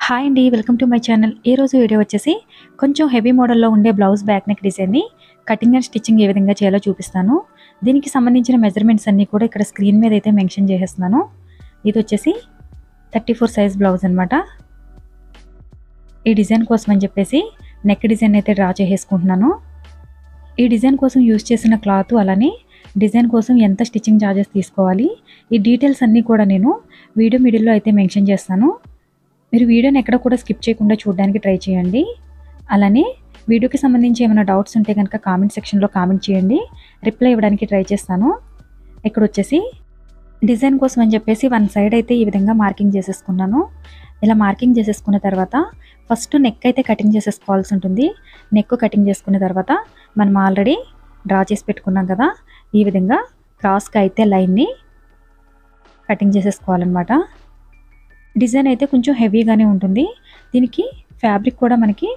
Hi అండి. Welcome to my channel. ఈరోజు video వచ్చేసి కొంచెం హెవీ మోడల్‌లో ఉండే బ్లౌజ్ బ్యాక్ నెక్ డిజైన్‌ని కటింగ్ అండ్ స్టిచ్చింగ్ ఏ విధంగా చేయాలో చూపిస్తాను. దీనికి సంబంధించిన మెజర్‌మెంట్స్ అన్నీ కూడా ఇక్కడ స్క్రీన్ మీద అయితే మెన్షన్ చేసేస్తున్నాను. ఇది వచ్చేసి 34 సైజ్ బ్లౌజ్ అనమాట. ఈ డిజైన్ కోసం అని చెప్పేసి నెక్ డిజైన్ అయితే డ్రా చేసేసుకుంటున్నాను. ఈ డిజైన్ కోసం యూజ్ చేసిన క్లాత్ అలానే డిజైన్ కోసం ఎంత స్టిచ్చింగ్ ఛార్జెస్ తీసుకోవాలి, ఈ డీటెయిల్స్ అన్నీ కూడా నేను వీడియో మిడిల్‌లో అయితే మెన్షన్ చేస్తాను. మీరు వీడియోని ఎక్కడ కూడా స్కిప్ చేయకుండా చూడడానికి ట్రై చేయండి. అలానే వీడియోకి సంబంధించి ఏమైనా డౌట్స్ ఉంటే కనుక కామెంట్ సెక్షన్లో కామెంట్ చేయండి, రిప్లై ఇవ్వడానికి ట్రై చేస్తాను. ఇక్కడ వచ్చేసి డిజైన్ కోసం అని చెప్పేసి వన్ సైడ్ అయితే ఈ విధంగా మార్కింగ్ చేసేసుకున్నాను. ఇలా మార్కింగ్ చేసేసుకున్న తర్వాత ఫస్ట్ నెక్ అయితే కటింగ్ చేసేసుకోవాల్సి ఉంటుంది. నెక్ కటింగ్ చేసుకున్న తర్వాత మనం ఆల్రెడీ డ్రా చేసి పెట్టుకున్నాం కదా, ఈ విధంగా క్రాస్గా అయితే లైన్ని కటింగ్ చేసేసుకోవాలన్నమాట. డిజైన్ అయితే కొంచెం హెవీగానే ఉంటుంది. దీనికి ఫ్యాబ్రిక్ కూడా మనకి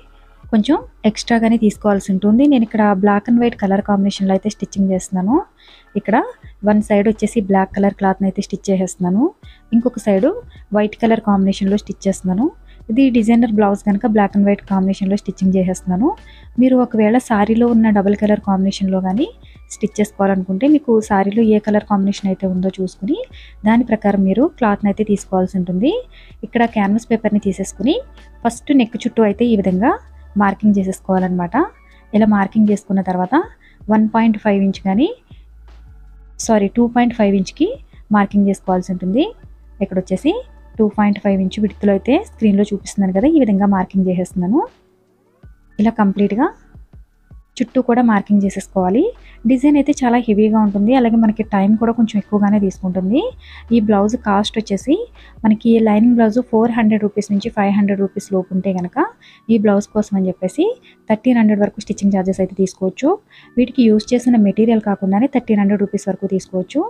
కొంచెం ఎక్స్ట్రాగానే తీసుకోవాల్సి ఉంటుంది. నేను ఇక్కడ బ్లాక్ అండ్ వైట్ కలర్ కాంబినేషన్లో అయితే స్టిచ్చింగ్ చేస్తున్నాను. ఇక్కడ వన్ సైడ్ వచ్చేసి బ్లాక్ కలర్ క్లాత్ని అయితే స్టిచ్ చేసేస్తున్నాను. ఇంకొక సైడు వైట్ కలర్ కాంబినేషన్లో స్టిచ్ చేస్తున్నాను. ఇది డిజైనర్ బ్లౌజ్ కనుక బ్లాక్ అండ్ వైట్ కాంబినేషన్లో స్టిచ్చింగ్ చేసేస్తున్నాను. మీరు ఒకవేళ శారీలో ఉన్న డబుల్ కలర్ కాంబినేషన్లో కానీ స్టిచ్ చేసుకోవాలనుకుంటే మీకు శారీలో ఏ కలర్ కాంబినేషన్ అయితే ఉందో చూసుకుని దాని ప్రకారం మీరు క్లాత్ని అయితే తీసుకోవాల్సి ఉంటుంది. ఇక్కడ క్యాన్వాస్ పేపర్ని తీసేసుకుని ఫస్ట్ నెక్ చుట్టూ అయితే ఈ విధంగా మార్కింగ్ చేసేసుకోవాలన్నమాట. ఇలా మార్కింగ్ చేసుకున్న తర్వాత 1.5 ఇంచ్ కానీ 2.5 ఇంచ్కి మార్కింగ్ చేసుకోవాల్సి ఉంటుంది. ఇక్కడ వచ్చేసి 2.5 ఇంచ్ విడ్త్లో అయితే స్క్రీన్లో చూపిస్తున్నాను కదా, ఈ విధంగా మార్కింగ్ చేసేస్తున్నాను. ఇలా కంప్లీట్గా చుట్టూ కూడా మార్కింగ్ చేసేసుకోవాలి. డిజైన్ అయితే చాలా హెవీగా ఉంటుంది, అలాగే మనకి టైం కూడా కొంచెం ఎక్కువగానే తీసుకుంటుంది. ఈ బ్లౌజ్ కాస్ట్ వచ్చేసి మనకి లైనింగ్ బ్లౌజ్ 400 రూపీస్ నుంచి 500 రూపీస్ లోపు ఉంటే కనుక ఈ బ్లౌజ్ కోసం అని చెప్పేసి 1300 వరకు స్టిచ్చింగ్ ఛార్జెస్ అయితే తీసుకోవచ్చు. వీటికి యూజ్ చేసిన మెటీరియల్ కాకుండానే 1300 రూపీస్ వరకు తీసుకోవచ్చు.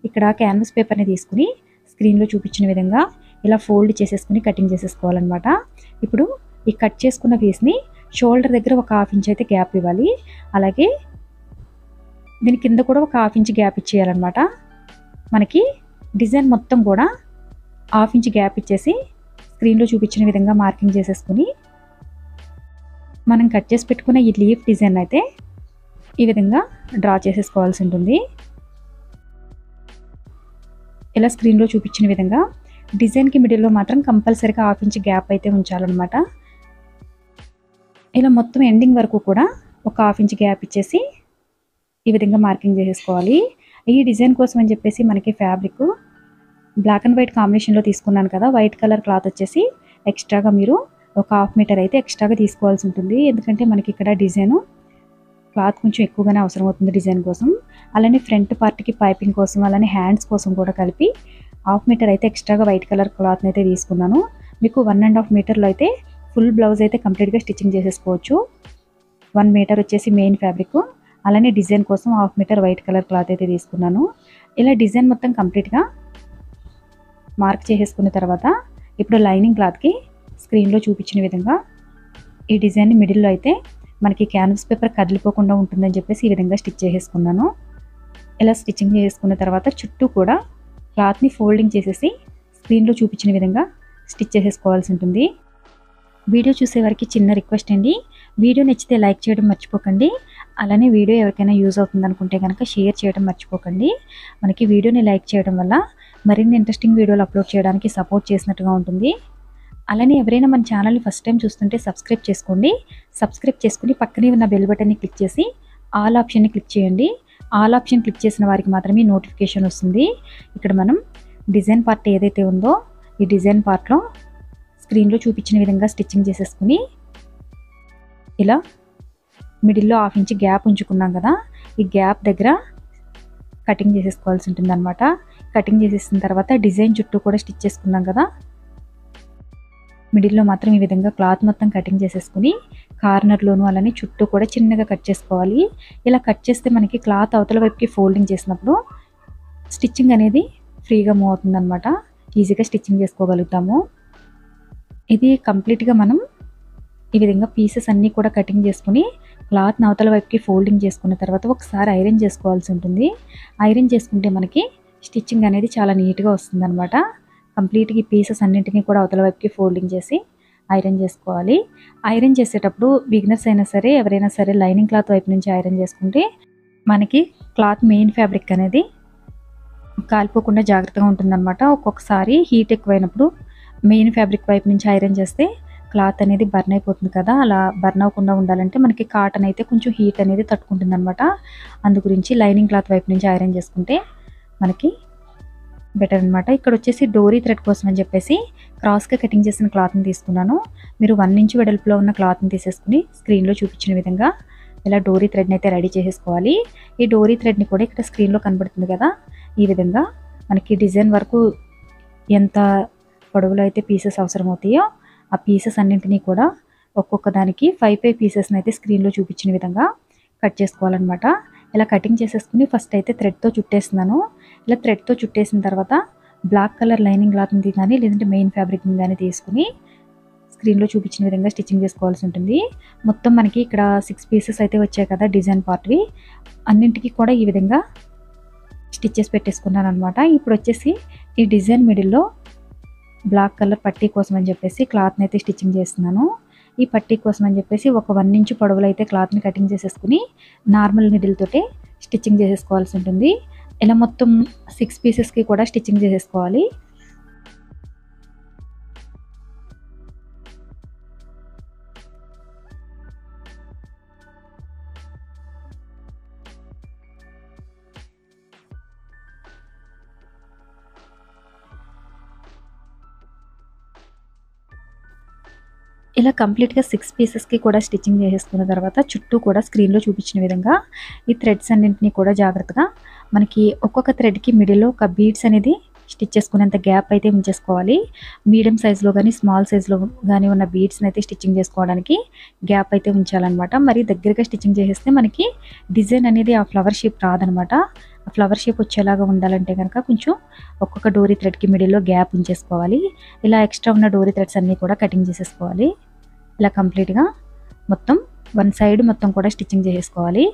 ఇక్కడ క్యాన్వాస్ పేపర్ని తీసుకుని స్క్రీన్లో చూపించిన విధంగా ఇలా ఫోల్డ్ చేసేసుకుని కటింగ్ చేసేసుకోవాలన్నమాట. ఇప్పుడు ఈ కట్ చేసుకున్న పీస్ని షోల్డర్ దగ్గర ఒక 1/2 ఇంచ్ అయితే గ్యాప్ ఇవ్వాలి. అలాగే దీని కింద కూడా ఒక 1/2 ఇంచ్ గ్యాప్ ఇచ్చేయాలన్నమాట. మనకి డిజైన్ మొత్తం కూడా 1/2 ఇంచ్ గ్యాప్ ఇచ్చేసి స్క్రీన్లో చూపించిన విధంగా మార్కింగ్ చేసేసుకుని మనం కట్ చేసి పెట్టుకున్న ఈ లీఫ్ డిజైన్ అయితే ఈ విధంగా డ్రా చేసేసుకోవాల్సి ఉంటుంది. ఇలా స్క్రీన్లో చూపించిన విధంగా డిజైన్కి మిడిల్లో మాత్రం కంపల్సరీగా 1/2 ఇంచ్ గ్యాప్ అయితే ఉంచాలన్నమాట. ఇలా మొత్తం ఎండింగ్ వరకు కూడా ఒక 1/2 ఇంచ్ గ్యాప్ ఇచ్చేసి ఈ విధంగా మార్కింగ్ చేసేసుకోవాలి. ఈ డిజైన్ కోసం అని చెప్పేసి మనకి ఫ్యాబ్రిక్ బ్లాక్ అండ్ వైట్ కాంబినేషన్లో తీసుకున్నాను కదా, వైట్ కలర్ క్లాత్ వచ్చేసి ఎక్స్ట్రాగా మీరు ఒక 1/2 మీటర్ అయితే ఎక్స్ట్రాగా తీసుకోవాల్సి ఉంటుంది. ఎందుకంటే మనకి ఇక్కడ డిజైను క్లాత్ కొంచెం ఎక్కువగానే అవసరం అవుతుంది డిజైన్ కోసం. అలానే ఫ్రంట్ పార్ట్కి పైపింగ్ కోసం అలానే హ్యాండ్స్ కోసం కూడా కలిపి 1/2 మీటర్ అయితే ఎక్స్ట్రాగా వైట్ కలర్ క్లాత్ని అయితే తీసుకున్నాను. మీకు 1.5 మీటర్లో అయితే ఫుల్ బ్లౌజ్ అయితే కంప్లీట్గా స్టిచ్చింగ్ చేసేసుకోవచ్చు. 1 మీటర్ వచ్చేసి మెయిన్ ఫ్యాబ్రిక్, అలానే డిజైన్ కోసం 1/2 మీటర్ వైట్ కలర్ క్లాత్ అయితే తీసుకున్నాను. ఇలా డిజైన్ మొత్తం కంప్లీట్గా మార్క్ చేసేసుకున్న తర్వాత ఇప్పుడు లైనింగ్ క్లాత్కి స్క్రీన్లో చూపించిన విధంగా ఈ డిజైన్ని మిడిల్లో అయితే మనకి క్యాన్వాస్ పేపర్ కదిలిపోకుండా ఉంటుందని చెప్పేసి ఈ విధంగా స్టిచ్ చేసేసుకున్నాను. ఇలా స్టిచ్చింగ్ చేసుకున్న తర్వాత చుట్టూ కూడా క్లాత్ని ఫోల్డింగ్ చేసేసి స్క్రీన్లో చూపించిన విధంగా స్టిచ్ చేసేసుకోవాల్సి ఉంటుంది. వీడియో చూసే వారికి చిన్న రిక్వెస్ట్ అండి, వీడియో నచ్చితే లైక్ చేయడం మర్చిపోకండి. అలానే వీడియో ఎవరికైనా యూజ్ అవుతుంది అనుకుంటే కనుక షేర్ చేయడం మర్చిపోకండి. మనకి వీడియోని లైక్ చేయడం వల్ల మరిన్ని ఇంట్రెస్టింగ్ వీడియోలు అప్లోడ్ చేయడానికి సపోర్ట్ చేసినట్టుగా ఉంటుంది. అలానే ఎవరైనా మన ఛానల్ని ఫస్ట్ టైం చూస్తుంటే సబ్స్క్రైబ్ చేసుకోండి. సబ్స్క్రైబ్ చేసుకుని పక్కనే ఉన్న బెల్ బటన్ని క్లిక్ చేసి ఆల్ ఆప్షన్ని క్లిక్ చేయండి. ఆల్ ఆప్షన్ క్లిక్ చేసిన వారికి మాత్రమే నోటిఫికేషన్ వస్తుంది. ఇక్కడ మనం డిజైన్ పార్ట్ ఏదైతే ఉందో ఈ డిజైన్ పార్ట్లో స్క్రీన్లో చూపించిన విధంగా స్టిచ్చింగ్ చేసేసుకుని ఇలా మిడిల్లో 1/2 ఇంచ్ గ్యాప్ ఉంచుకున్నాం కదా, ఈ గ్యాప్ దగ్గర కటింగ్ చేసేసుకోవాల్సి ఉంటుంది అనమాట. కటింగ్ చేసేసిన తర్వాత డిజైన్ చుట్టూ కూడా స్టిచ్ చేసుకున్నాం కదా, మిడిల్లో మాత్రం ఈ విధంగా క్లాత్ మొత్తం కటింగ్ చేసేసుకుని కార్నర్లోను అలానే చుట్టూ కూడా చిన్నగా కట్ చేసుకోవాలి. ఇలా కట్ చేస్తే మనకి క్లాత్ అవతల వైపుకి ఫోల్డింగ్ చేసినప్పుడు స్టిచ్చింగ్ అనేది ఫ్రీగా మూవ్ అవుతుంది అనమాట. ఈజీగా స్టిచ్చింగ్ చేసుకోగలుగుతాము. ఇది కంప్లీట్గా మనం ఈ విధంగా పీసెస్ అన్నీ కూడా కటింగ్ చేసుకుని క్లాత్ అవతల వైపుకి ఫోల్డింగ్ చేసుకున్న తర్వాత ఒకసారి ఐరన్ చేసుకోవాల్సి ఉంటుంది. ఐరన్ చేసుకుంటే మనకి స్టిచ్చింగ్ అనేది చాలా నీట్గా వస్తుంది అనమాట. కంప్లీట్గా ఈ పీసెస్ అన్నింటినీ కూడా అవతల వైపుకి ఫోల్డింగ్ చేసి ఐరన్ చేసుకోవాలి. ఐరన్ చేసేటప్పుడు బిగినర్స్ అయినా సరే ఎవరైనా సరే లైనింగ్ క్లాత్ వైపు నుంచి ఐరన్ చేసుకుంటే మనకి క్లాత్ మెయిన్ ఫ్యాబ్రిక్ అనేది కాలిపోకుండా జాగ్రత్తగా ఉంటుందన్నమాట. ఒక్కొక్కసారి హీట్ ఎక్కువైనప్పుడు మెయిన్ ఫ్యాబ్రిక్ వైపు నుంచి ఐరన్ చేస్తే క్లాత్ అనేది బర్న్ అయిపోతుంది కదా, అలా బర్న్ అవ్వకుండా ఉండాలంటే మనకి కాటన్ అయితే కొంచెం హీట్ అనేది తట్టుకుంటుందన్నమాట. అందు గురించి లైనింగ్ క్లాత్ వైపు నుంచి ఐరన్ చేసుకుంటే మనకి బెటర్ అనమాట. ఇక్కడ వచ్చేసి డోరీ థ్రెడ్ కోసం అని చెప్పేసి క్రాస్గా కటింగ్ చేసిన క్లాత్ని తీసుకున్నాను. మీరు 1 ఇంచ్ వెడల్పులో ఉన్న క్లాత్ని తీసేసుకుని స్క్రీన్లో చూపించిన విధంగా ఇలా డోరీ థ్రెడ్ని అయితే రెడీ చేసేసుకోవాలి. ఈ డోరీ థ్రెడ్ని కూడా ఇక్కడ స్క్రీన్లో కనబడుతుంది కదా, ఈ విధంగా మనకి డిజైన్ వరకు ఎంత పొడవులో అయితే పీసెస్ అవసరం అవుతాయో ఆ పీసెస్ అన్నింటినీ కూడా ఒక్కొక్క దానికి 5 పీసెస్ని అయితే స్క్రీన్లో చూపించిన విధంగా కట్ చేసుకోవాలన్నమాట. ఇలా కటింగ్ చేసేసుకుని ఫస్ట్ అయితే థ్రెడ్తో చుట్టేస్తున్నాను. ఇలా థ్రెడ్తో చుట్టేసిన తర్వాత బ్లాక్ కలర్ లైనింగ్ క్లాత్ని కానీ లేదంటే మెయిన్ ఫ్యాబ్రిక్ని కానీ తీసుకుని స్క్రీన్లో చూపించిన విధంగా స్టిచ్చింగ్ చేసుకోవాల్సి ఉంటుంది. మొత్తం మనకి ఇక్కడ 6 పీసెస్ అయితే వచ్చాయి కదా డిజైన్ పార్ట్వి, అన్నింటికి కూడా ఈ విధంగా స్టిచ్చెస్ పెట్టేసుకున్నాను అనమాట. ఇప్పుడు వచ్చేసి ఈ డిజైన్ మిడిల్లో బ్లాక్ కలర్ పట్టీ కోసం అని చెప్పేసి క్లాత్ని అయితే స్టిచ్చింగ్ చేస్తున్నాను. ఈ పట్టీ కోసం అని చెప్పేసి ఒక 1 ఇంచ్ పొడవులో అయితే క్లాత్ని కటింగ్ చేసేసుకుని నార్మల్ నీడిల్ తోటే స్టిచ్చింగ్ చేసేసుకోవాల్సి ఉంటుంది. ఇలా మొత్తం 6 పీసెస్కి కూడా స్టిచ్చింగ్ చేసేసుకోవాలి. ఇలా కంప్లీట్గా 6 పీసెస్కి కూడా స్టిచ్చింగ్ చేసేసుకున్న తర్వాత చుట్టూ కూడా స్క్రీన్లో చూపించిన విధంగా ఈ థ్రెడ్స్ అన్నింటినీ కూడా జాగ్రత్తగా మనకి ఒక్కొక్క థ్రెడ్కి మిడిల్లో ఒక బీడ్స్ అనేది స్టిచ్ చేసుకునేంత గ్యాప్ అయితే ఉంచేసుకోవాలి. మీడియం సైజులో కానీ స్మాల్ సైజులో కానీ ఉన్న బీడ్స్ని అయితే స్టిచ్చింగ్ చేసుకోవడానికి గ్యాప్ అయితే ఉంచాలన్నమాట. మరి దగ్గరగా స్టిచ్చింగ్ చేసేస్తే మనకి డిజైన్ అనేది ఆ ఫ్లవర్ షేప్ రాదనమాట. ఆ ఫ్లవర్ షేప్ వచ్చేలాగా ఉండాలంటే కనుక కొంచెం ఒక్కొక్క డోరీ థ్రెడ్కి మిడిల్లో గ్యాప్ ఉంచేసుకోవాలి. ఇలా ఎక్స్ట్రా ఉన్న డోరీ థ్రెడ్స్ అన్నీ కూడా కటింగ్ చేసేసుకోవాలి. ఇలా కంప్లీట్గా మొత్తం 1 సైడ్ మొత్తం కూడా స్టిచ్చింగ్ చేసేసుకోవాలి.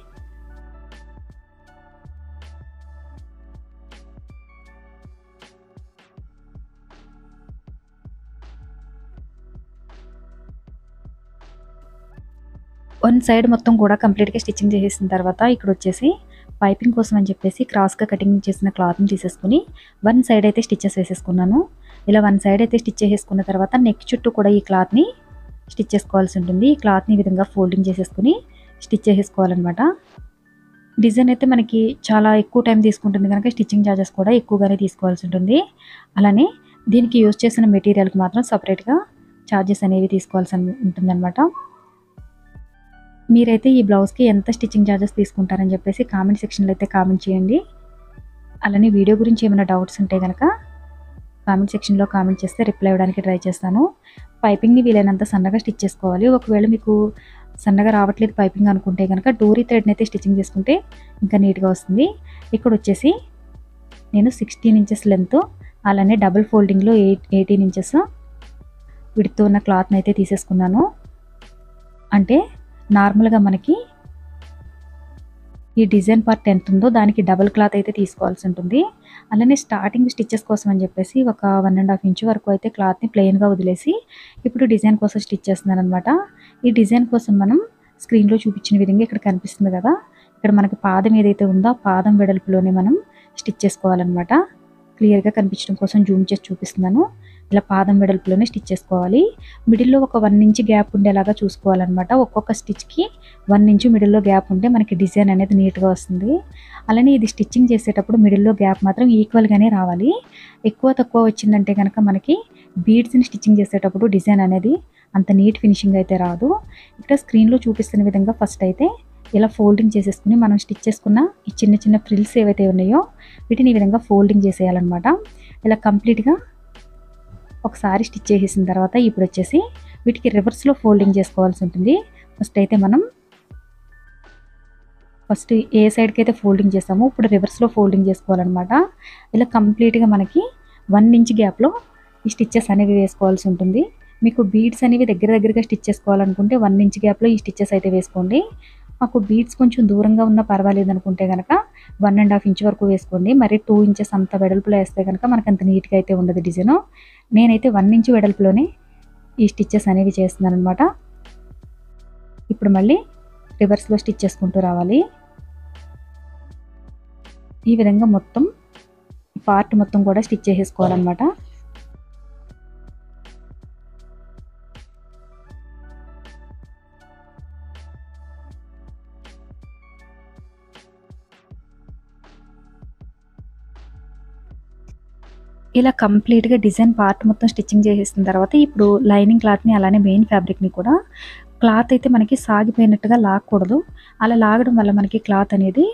వన్ సైడ్ మొత్తం కూడా కంప్లీట్గా స్టిచ్చింగ్ చేసేసిన తర్వాత ఇక్కడ వచ్చేసి పైపింగ్ కోసం అని చెప్పేసి క్రాస్గా కటింగ్ చేసిన క్లాత్ని తీసేసుకుని 1 సైడ్ అయితే స్టిచ్చెస్ వేసేసుకున్నాను. ఇలా 1 సైడ్ అయితే స్టిచ్ చేసేసుకున్న తర్వాత నెక్ చుట్టూ కూడా ఈ క్లాత్ని స్టిచ్ చేసుకోవాల్సి ఉంటుంది. ఈ క్లాత్ని ఈ విధంగా ఫోల్డింగ్ చేసేసుకుని స్టిచ్ చేసేసుకోవాలన్నమాట. డిజైన్ అయితే మనకి చాలా ఎక్కువ టైం తీసుకుంటుంది కనుక స్టిచ్చింగ్ ఛార్జెస్ కూడా ఎక్కువగానే తీసుకోవాల్సి ఉంటుంది. అలానే దీనికి యూజ్ చేసిన మెటీరియల్కి మాత్రం సపరేట్గా ఛార్జెస్ అనేవి తీసుకోవాల్సి ఉంటుందన్నమాట. మీరైతే ఈ బ్లౌజ్కి ఎంత స్టిచ్చింగ్ ఛార్జెస్ తీసుకుంటారని చెప్పేసి కామెంట్ సెక్షన్లో అయితే కామెంట్ చేయండి. అలానే వీడియో గురించి ఏమైనా డౌట్స్ ఉంటే కనుక కామెంట్ సెక్షన్లో కామెంట్ చేస్తే రిప్లై ఇవ్వడానికి ట్రై చేస్తాను. పైపింగ్ని వీలైనంత సన్నగా స్టిచ్ చేసుకోవాలి. ఒకవేళ మీకు సన్నగా రావట్లేదు పైపింగ్ అనుకుంటే కనుక డోరీ థ్రెడ్ని అయితే స్టిచ్చింగ్ చేసుకుంటే ఇంకా నీట్గా వస్తుంది. ఇక్కడ వచ్చేసి నేను 16 ఇంచెస్ లెంత్ అలానే డబుల్ ఫోల్డింగ్లో 18 ఇంచెస్ విడ్త్ ఉన్న క్లాత్ని అయితే తీసేసుకున్నాను. అంటే నార్మల్గా మనకి ఈ డిజైన్ పార్ట్ ఎంత ఉందో దానికి డబుల్ క్లాత్ అయితే తీసుకోవాల్సి ఉంటుంది. అలానే స్టార్టింగ్ స్టిచ్చెస్ కోసం అని చెప్పేసి ఒక 1.5 ఇంచ్ వరకు అయితే క్లాత్ని ప్లెయిన్గా వదిలేసి ఇప్పుడు డిజైన్ కోసం స్టిచ్ చేస్తున్నాను అనమాట. ఈ డిజైన్ కోసం మనం స్క్రీన్లో చూపించిన విధంగా ఇక్కడ కనిపిస్తుంది కదా, ఇక్కడ మనకి పాదం ఏదైతే ఉందో ఆ పాదం వెడల్పులోనే మనం స్టిచ్ చేసుకోవాలన్నమాట. క్లియర్గా కనిపించడం కోసం జూమ్ చేసి చూపిస్తున్నాను. ఇలా పాదం వెడల్పులోనే స్టిచ్ చేసుకోవాలి. మిడిల్లో ఒక 1 ఇంచ్ గ్యాప్ ఉండేలాగా చూసుకోవాలన్నమాట. ఒక్కొక్క స్టిచ్కి 1 ఇంచ్ మిడిల్లో గ్యాప్ ఉంటే మనకి డిజైన్ అనేది నీట్గా వస్తుంది. అలానే ఇది స్టిచ్చింగ్ చేసేటప్పుడు మిడిల్లో గ్యాప్ మాత్రం ఈక్వల్గానే రావాలి. ఎక్కువ తక్కువ వచ్చిందంటే కనుక మనకి బీడ్స్ని స్టిచ్చింగ్ చేసేటప్పుడు డిజైన్ అనేది అంత నీట్ ఫినిషింగ్ అయితే రాదు. ఇక్కడ స్క్రీన్లో చూపిస్తున్న విధంగా ఫస్ట్ అయితే ఇలా ఫోల్డింగ్ చేసేసుకుని మనం స్టిచ్ చేసుకున్న ఈ చిన్న చిన్న ఫ్రిల్స్ ఏవైతే ఉన్నాయో వీటిని ఈ విధంగా ఫోల్డింగ్ చేసేయాలన్నమాట. ఇలా కంప్లీట్గా ఒకసారి స్టిచ్ చేసేసిన తర్వాత ఇప్పుడు వచ్చేసి వీటికి రివర్స్లో ఫోల్డింగ్ చేసుకోవాల్సి ఉంటుంది. ఫస్ట్ అయితే మనం ఫస్ట్ ఏ సైడ్కి అయితే ఫోల్డింగ్ చేస్తామో ఇప్పుడు రివర్స్లో ఫోల్డింగ్ చేసుకోవాలన్నమాట. ఇలా కంప్లీట్గా మనకి 1 ఇంచ్ గ్యాప్లో ఈ స్టిచ్చెస్ అనేవి వేసుకోవాల్సి ఉంటుంది. మీకు బీడ్స్ అనేవి దగ్గరగా స్టిచ్ చేసుకోవాలనుకుంటే 1 ఇంచ్ గ్యాప్లో ఈ స్టిచ్చెస్ అయితే వేసుకోండి. మాకు బీడ్స్ కొంచెం దూరంగా ఉన్నా పర్వాలేదు అనుకుంటే కనుక 1.5 ఇంచ్ వరకు వేసుకోండి. మరి 2 ఇంచెస్ అంత వెడల్పులో వేస్తే కనుక మనకు అంత నీట్గా అయితే ఉండదు డిజైన్. నేనైతే 1 ఇంచ్ వెడల్పులోనే ఈ స్టిచ్చెస్ అనేవి చేస్తున్నాను అనమాట. ఇప్పుడు మళ్ళీ రివర్స్లో స్టిచ్ చేసుకుంటూ రావాలి. ఈ విధంగా మొత్తం పార్ట్ మొత్తం కూడా స్టిచ్ చేసేసుకోవాలన్నమాట. ఇలా కంప్లీట్గా డిజైన్ పార్ట్ మొత్తం స్టిచ్చింగ్ చేసేసిన తర్వాత ఇప్పుడు లైనింగ్ క్లాత్ని అలానే మెయిన్ ఫ్యాబ్రిక్ని కూడా క్లాత్ అయితే మనకి సాగిపోయినట్టుగా లాగకూడదు. అలా లాగడం వల్ల మనకి క్లాత్ అనేది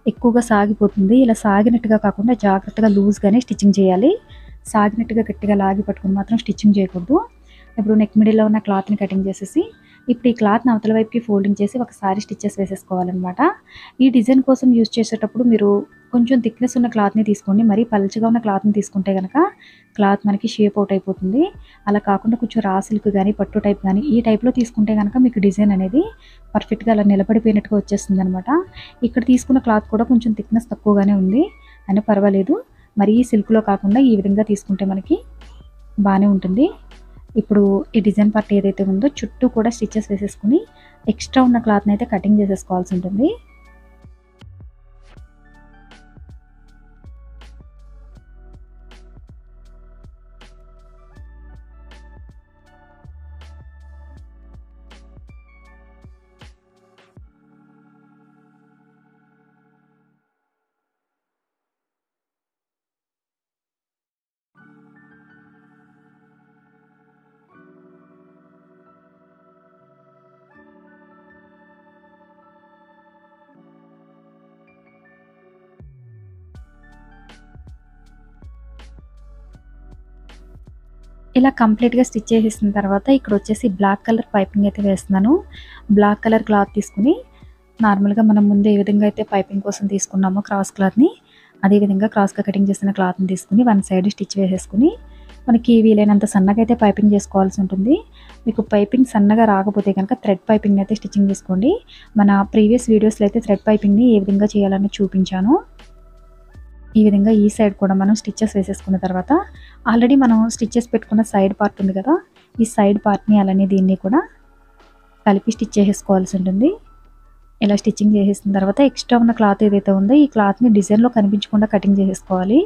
ఎక్కువగా సాగిపోతుంది. ఇలా సాగినట్టుగా కాకుండా జాగ్రత్తగా లూజ్గానే స్టిచ్చింగ్ చేయాలి. సాగినట్టుగా గట్టిగా లాగి పట్టుకుని మాత్రం స్టిచ్చింగ్ చేయకూడదు. ఇప్పుడు నెక్ మిడిల్లో ఉన్న క్లాత్ని కటింగ్ చేసేసి ఇప్పుడు ఈ క్లాత్ని అవతల వైపుకి ఫోల్డింగ్ చేసి ఒకసారి స్టిచ్చెస్ వేసేసుకోవాలన్నమాట. ఈ డిజైన్ కోసం యూజ్ చేసేటప్పుడు మీరు కొంచెం థిక్నెస్ ఉన్న క్లాత్ని తీసుకోండి. మరీ పల్చగా ఉన్న క్లాత్ని తీసుకుంటే కనుక క్లాత్ మనకి షేప్ అవుట్ అయిపోతుంది. అలా కాకుండా కొంచెం రా సిల్క్ కానీ పట్టు టైప్ కానీ ఈ టైప్లో తీసుకుంటే కనుక మీకు డిజైన్ అనేది పర్ఫెక్ట్గా అలా నిలబడిపోయినట్టుగా వచ్చేస్తుంది అనమాట. ఇక్కడ తీసుకున్న క్లాత్ కూడా కొంచెం థిక్నెస్ తక్కువగానే ఉంది అని పర్వాలేదు. మరీ సిల్క్లో కాకుండా ఈ విధంగా తీసుకుంటే మనకి బాగానే ఉంటుంది. ఇప్పుడు ఈ డిజైన్ పార్ట్ ఏదైతే ఉందో చుట్టూ కూడా స్టిచ్చెస్ వేసేసుకుని ఎక్స్ట్రా ఉన్న క్లాత్ని అయితే కటింగ్ చేసేసుకోవాల్సి ఉంటుంది. ఇలా కంప్లీట్గా స్టిచ్ చేసేసిన తర్వాత ఇక్కడ వచ్చేసి బ్లాక్ కలర్ పైపింగ్ అయితే వేస్తున్నాను. బ్లాక్ కలర్ క్లాత్ తీసుకుని నార్మల్గా మనం ముందు ఏ విధంగా అయితే పైపింగ్ కోసం తీసుకున్నామో క్రాస్ క్లాత్ని అదేవిధంగా క్రాస్గా కటింగ్ చేసిన క్లాత్ని తీసుకుని వన్ సైడ్ స్టిచ్ వేసేసుకుని మనకి వీలైనంత సన్నగా అయితే పైపింగ్ చేసుకోవాల్సి ఉంటుంది. మీకు పైపింగ్ సన్నగా రాకపోతే కనుక థ్రెడ్ పైపింగ్ అయితే స్టిచ్చింగ్ చేసుకోండి. మన ప్రీవియస్ వీడియోస్లో అయితే థ్రెడ్ పైపింగ్ని ఏ విధంగా చేయాలని చూపించాను. ఈ విధంగా ఈ సైడ్ కూడా మనం స్టిచ్చెస్ వేసేసుకున్న తర్వాత ఆల్రెడీ మనం స్టిచ్చెస్ పెట్టుకున్న సైడ్ పార్ట్ ఉంది కదా, ఈ సైడ్ పార్ట్ని అలానే దీన్ని కూడా కలిపి స్టిచ్ చేసేసుకోవాల్సి ఉంటుంది. ఇలా స్టిచ్చింగ్ చేసేసిన తర్వాత ఎక్స్ట్రా ఉన్న క్లాత్ ఏదైతే ఉందో ఈ క్లాత్ని డిజైన్లో కనిపించకుండా కటింగ్ చేసేసుకోవాలి.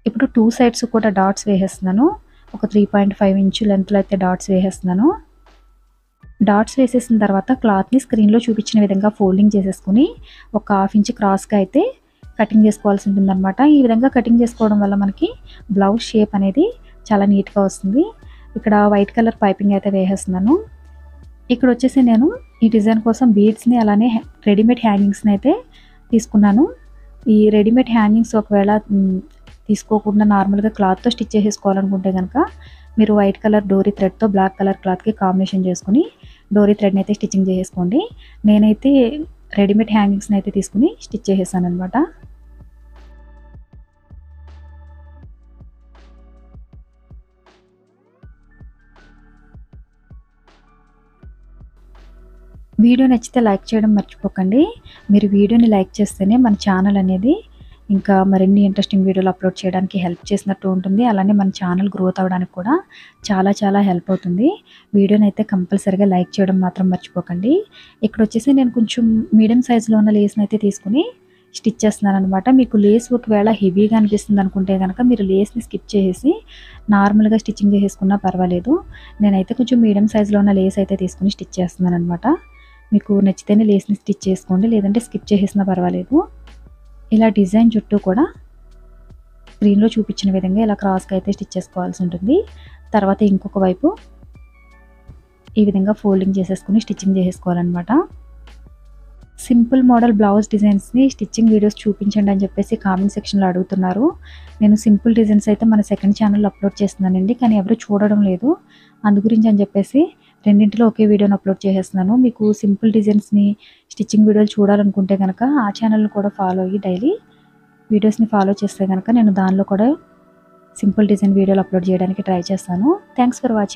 ఇప్పుడు టూ సైడ్స్ కూడా డాట్స్ వేసేస్తున్నాను. ఒక 3.5 ఇంచు లెంత్లో అయితే డాట్స్ వేసేస్తున్నాను. డాట్స్ వేసేసిన తర్వాత క్లాత్ని స్క్రీన్లో చూపించిన విధంగా ఫోల్డింగ్ చేసేసుకుని ఒక 1/2 ఇంచ్ క్రాస్గా అయితే కటింగ్ చేసుకోవాల్సి ఉంటుందన్నమాట. ఈ విధంగా కటింగ్ చేసుకోవడం వల్ల మనకి బ్లౌజ్ షేప్ అనేది చాలా నీట్గా వస్తుంది. ఇక్కడ వైట్ కలర్ పైపింగ్ అయితే వేసేస్తున్నాను. ఇక్కడ వచ్చేసి నేను ఈ డిజైన్ కోసం బీడ్స్ని అలానే రెడీమేడ్ హ్యాంగింగ్స్ని అయితే తీసుకున్నాను. ఈ రెడీమేడ్ హ్యాంగింగ్స్ ఒకవేళ తీసుకోకుండా నార్మల్గా క్లాత్తో స్టిచ్ చేసేసుకోవాలనుకుంటే కనుక మీరు వైట్ కలర్ డోరీ థ్రెడ్తో బ్లాక్ కలర్ క్లాత్కి కాంబినేషన్ చేసుకుని డోరీ థ్రెడ్ని అయితే స్టిచ్చింగ్ చేసేసుకోండి. నేనైతే రెడీమేడ్ హ్యాంగింగ్స్ని అయితే తీసుకుని స్టిచ్ చేసేసాను అనమాట. వీడియో నచ్చితే లైక్ చేయడం మర్చిపోకండి. మీరు వీడియోని లైక్ చేస్తేనే మన ఛానల్ అనేది ఇంకా మరిన్ని ఇంట్రెస్టింగ్ వీడియోలు అప్లోడ్ చేయడానికి హెల్ప్ చేసినట్టు ఉంటుంది. అలానే మన ఛానల్ గ్రోత్ అవ్వడానికి కూడా చాలా హెల్ప్ అవుతుంది. వీడియోని అయితే కంపల్సరీగా లైక్ చేయడం మాత్రం మర్చిపోకండి. ఇక్కడ వచ్చేసి నేను కొంచెం మీడియం సైజులో ఉన్న లేస్ని అయితే తీసుకుని స్టిచ్ చేస్తున్నాను అనమాట. మీకు లేస్ ఒకవేళ హెవీగా అనిపిస్తుంది అనుకుంటే కనుక మీరు లేస్ని స్కిప్ చేసేసి నార్మల్గా స్టిచ్చింగ్ చేసేసుకున్నా పర్వాలేదు. నేనైతే కొంచెం మీడియం సైజులో ఉన్న లేస్ అయితే తీసుకుని స్టిచ్ చేస్తున్నాను అనమాట. మీకు నచ్చితేనే లేస్ని స్టిచ్ చేసుకోండి, లేదంటే స్కిప్ చేసేసినా పర్వాలేదు. ఇలా డిజైన్ చుట్టూ కూడా స్క్రీన్లో చూపించిన విధంగా ఇలా క్రాస్గా అయితే స్టిచ్ చేసుకోవాల్సి ఉంటుంది. తర్వాత ఇంకొక వైపు ఈ విధంగా ఫోల్డింగ్ చేసేసుకుని స్టిచ్చింగ్ చేసేసుకోవాలన్నమాట. సింపుల్ మోడల్ బ్లౌజ్ డిజైన్స్ని స్టిచ్చింగ్ వీడియోస్ చూపించండి అని చెప్పేసి కామెంట్ సెక్షన్లో అడుగుతున్నారు. నేను సింపుల్ డిజైన్స్ అయితే మన సెకండ్ ఛానల్లో అప్లోడ్ చేస్తున్నానండి, కానీ ఎవరు చూడడం లేదు. అందు గురించి అని చెప్పేసి రెండింటిలో ఒకే వీడియోని అప్లోడ్ చేసేస్తున్నాను. మీకు సింపుల్ డిజైన్స్ని స్టిచ్చింగ్ వీడియోలు చూడాలనుకుంటే కనుక ఆ ఛానల్ని కూడా ఫాలో అయ్యి డైలీ వీడియోస్ని ఫాలో చేస్తే కనుక నేను దానిలో కూడా సింపుల్ డిజైన్ వీడియోలు అప్లోడ్ చేయడానికి ట్రై చేస్తాను. Thanks for watching.